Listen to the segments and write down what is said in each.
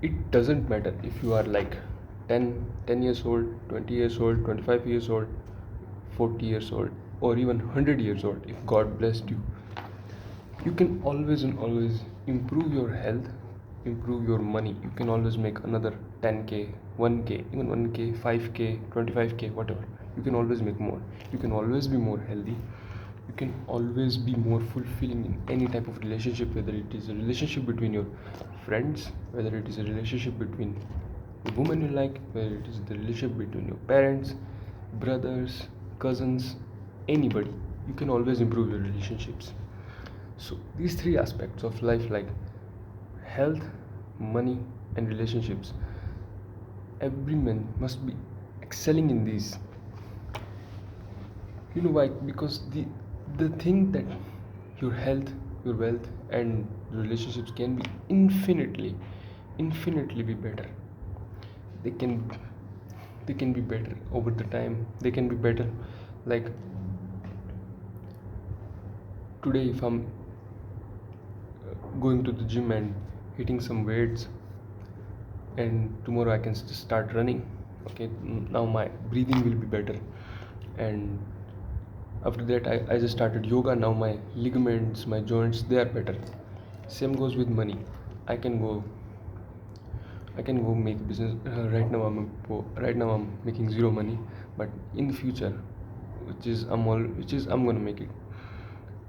It doesn't matter if you are like 10 years old, 20 years old, 25 years old, 40 years old, or even 100 years old. If God blessed you, you can always and always improve your health, improve your money. You can always make another 10k, 1k, even 1k, 5k, 25k, whatever. You can always make more. You can always be more healthy. You can always be more fulfilling in any type of relationship, whether it is a relationship between your friends, whether it is a relationship between the woman you like, whether it is the relationship between your parents, brothers, cousins, anybody. You can always improve your relationships. So these three aspects of life, like health, money, and relationships, every man must be excelling in these. You know why? Because the thing that your health, your wealth, and relationships can be infinitely be better. They can they can be better over the time. They can be better. Like today, if I'm going to the gym and hitting some weights, and tomorrow I can start running. Okay, now my breathing will be better, and after that I just started yoga. Now my ligaments, my joints, they are better. Same goes with money. I can go I can go make business. Right now I'm making zero money, but in the future, which is I'm gonna make it.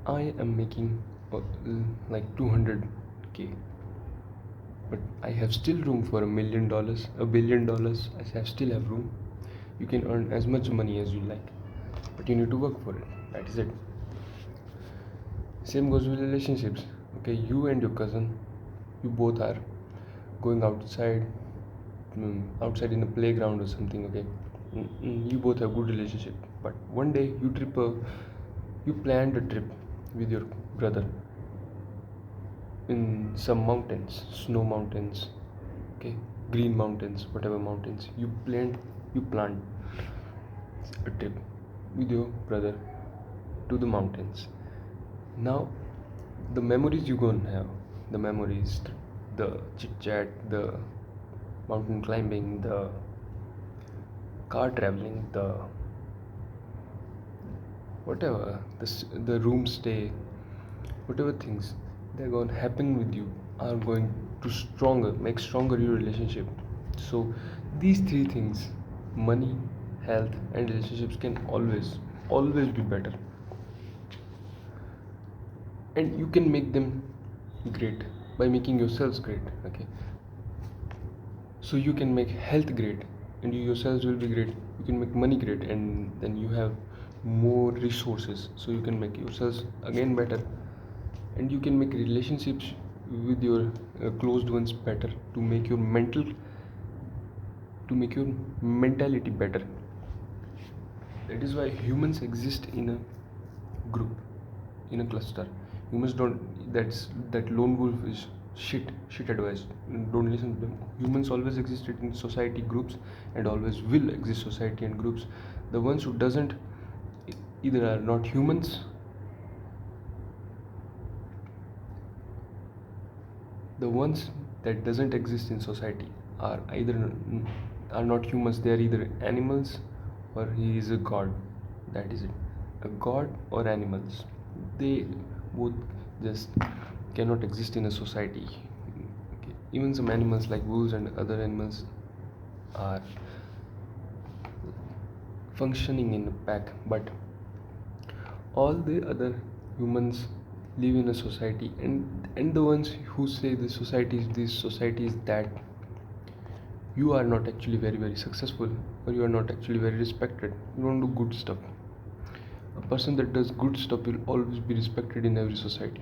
I am making like 200k, but I have still room for $1 million, $1 billion. Still have room. You can earn as much money as you like, but you need to work for it. That is it. Same goes with relationships. Okay, you and your cousin, you both are going outside, outside in a playground or something. Okay, you both have good relationship, but one day you planned a trip with your brother in some mountains, snow mountains, okay, green mountains, whatever mountains. You planned a trip with your brother to the mountains. Now, the memories you gonna have, the memories, the chit chat, the mountain climbing, the car traveling, the whatever, the room stay, whatever things they're going to happen with you are going to make stronger your relationship. So these three things, money, health, and relationships, can always be better, and you can make them great by making yourselves great. Okay, so you can make health great, and you yourselves will be great. You can make money great, and then you have more resources, so you can make yourselves again better, and you can make relationships with your closed ones better, to make your mentality better. That is why humans exist in a group, in a cluster. Humans don't. That lone wolf is shit advice. Don't listen to them. Humans always existed in society groups, and always will exist society and groups. The ones who doesn't either are not humans. The ones that doesn't exist in society are either are not humans. They are either animals, or he is a god. That is it. A god or animals. They both just cannot exist in a society. Okay. Even some animals like wolves and other animals are functioning in a pack, but all the other humans live in a society, and the ones who say this society is that, you are not actually very successful, or you are not actually very respected. You don't do good stuff. A person that does good stuff will always be respected in every society.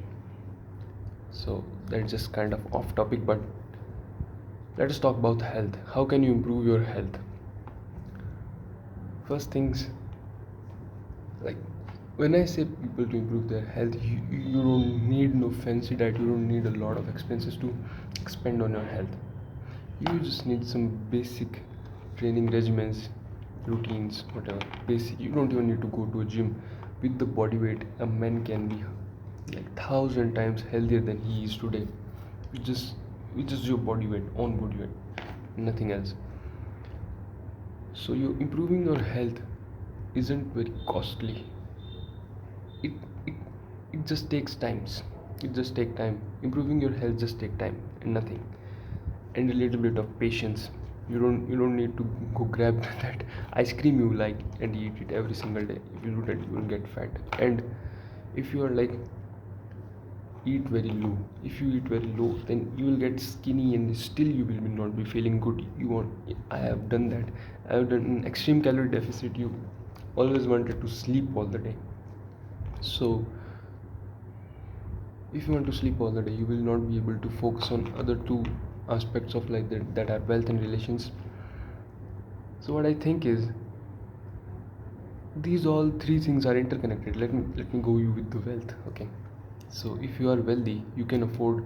So that's just kind of off topic, but let us talk about health. How can you improve your health? First things, like, when I say people to improve their health, you don't need no fancy diet. You don't need a lot of expenses to expend on your health. You just need some basic training regimens, routines, whatever. Basic. You don't even need to go to a gym. With the body weight, a man can be like 1,000 times healthier than he is today. You just which is your body weight, own body weight, nothing else. So you improving your health isn't very costly. It it it just takes times. It just take time. Improving your health just take time and nothing. And a little bit of patience. You don't need to go grab that ice cream you like and eat it every single day. If you do that, you will get fat. And if you are like eat very low, if you eat very low, then you will get skinny and still you will not be feeling good. You want, I have done that. I have done an extreme calorie deficit. You always wanted to sleep all the day. So if you want to sleep all the day, you will not be able to focus on other two aspects of life that are wealth and relations. So what I think is, these all three things are interconnected. Let me go you with the wealth. Okay, so if you are wealthy, you can afford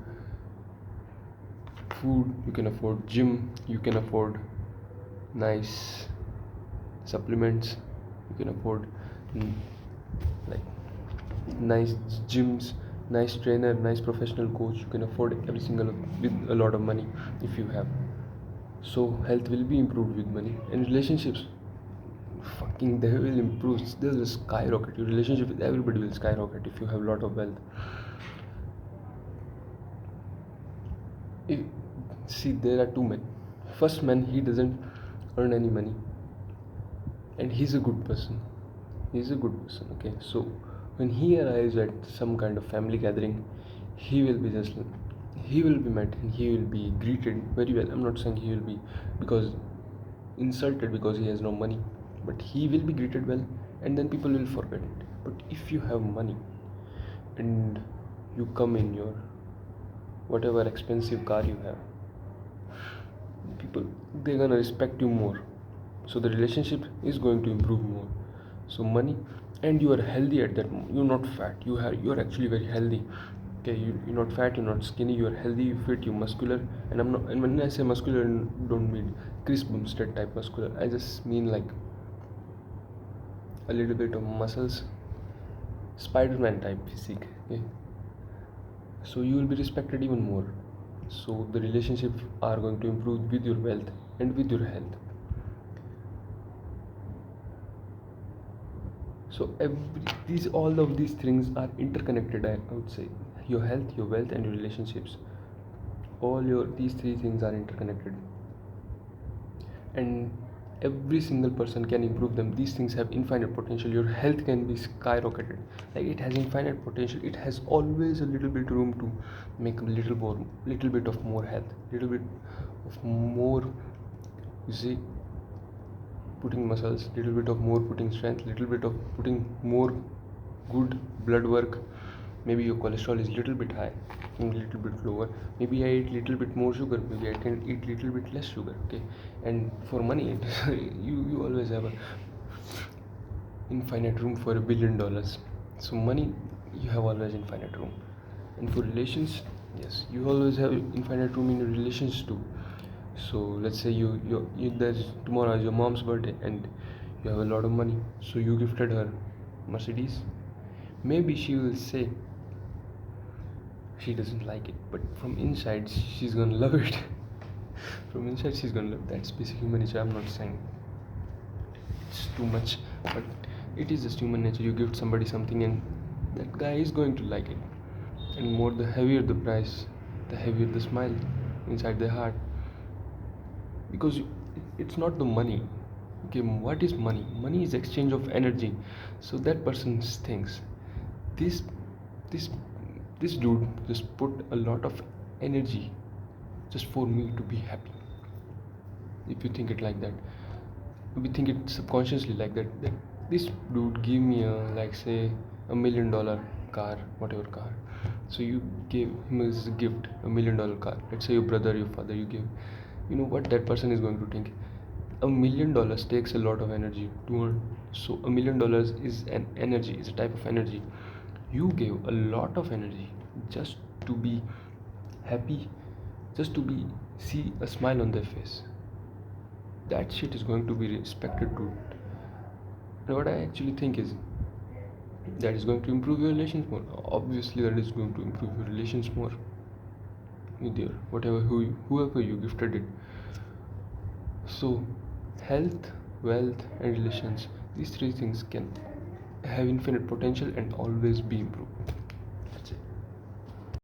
food, you can afford gym, you can afford nice supplements, you can afford mm, like nice gyms, nice trainer, nice professional coach. You can afford every single with a lot of money if you have. So health will be improved with money, and relationships, fucking, they will improve. They will skyrocket. Your relationship with everybody will skyrocket if you have a lot of wealth. If, see, there are two men. First man, he doesn't earn any money, and he's a good person. He's a good person. Okay, so when he arrives at some kind of family gathering, he will be just, he will be met and he will be greeted very well. I'm not saying he will be because insulted because he has no money, but he will be greeted well, and then people will forget it. But if you have money and you come in your whatever expensive car you have, people, they're gonna respect you more. So the relationship is going to improve more. So money, and you are healthy at that moment. You're not fat. You're actually very healthy. Okay, you're not fat. You're not skinny. You're healthy. You fit. You're muscular. And I'm not. And when I say muscular, I don't mean Chris Bumstead type muscular. I just mean like a little bit of muscles, Spider-Man type physique. Okay, so you will be respected even more. So the relationships are going to improve with your wealth and with your health. So these, all of these things are interconnected. I would say your health, your wealth, and your relationships. All your these three things are interconnected, and every single person can improve them. These things have infinite potential. Your health can be skyrocketed. Like, it has infinite potential. It has always a little bit room to make a little bit of more health, little bit of more. You see, putting muscles, little bit of more putting strength, little bit of putting more good blood work. Maybe your cholesterol is little bit high, a little bit lower. Maybe I eat little bit more sugar, maybe I can eat little bit less sugar. Okay, and for money, you always have a infinite room for $1 billion. So money, you have always infinite room. And for relations, yes, you always have infinite room in your relations too. So let's say you there's tomorrow is your mom's birthday and you have a lot of money, so you gifted her Mercedes. Maybe she will say she doesn't like it, but from inside she's gonna love it. From inside she's gonna love. That's basic human nature. I'm not saying it's too much, but it is just human nature. You gift somebody something and that guy is going to like it. And more, the heavier the price, the heavier the smile inside their heart. Because it's not the money. Okay, what is money? Money is exchange of energy. So that person thinks, this this this dude just put a lot of energy just for me to be happy. If you think it like that, we think it subconsciously like that this dude give me a, like, say, $1 million car, whatever car. So you gave him as a gift $1 million car. Let's say your brother, your father, you give. You know what that person is going to think? $1 million takes a lot of energy to earn. So $1 million is an energy, is a type of energy. You gave a lot of energy just to be happy, just to be see a smile on their face. That shit is going to be respected too. And what I actually think is that is going to improve your relations more. Obviously, that is going to improve your relations more. there, whoever you gifted it. So, health, wealth, and relations, these three things can have infinite potential and always be improved.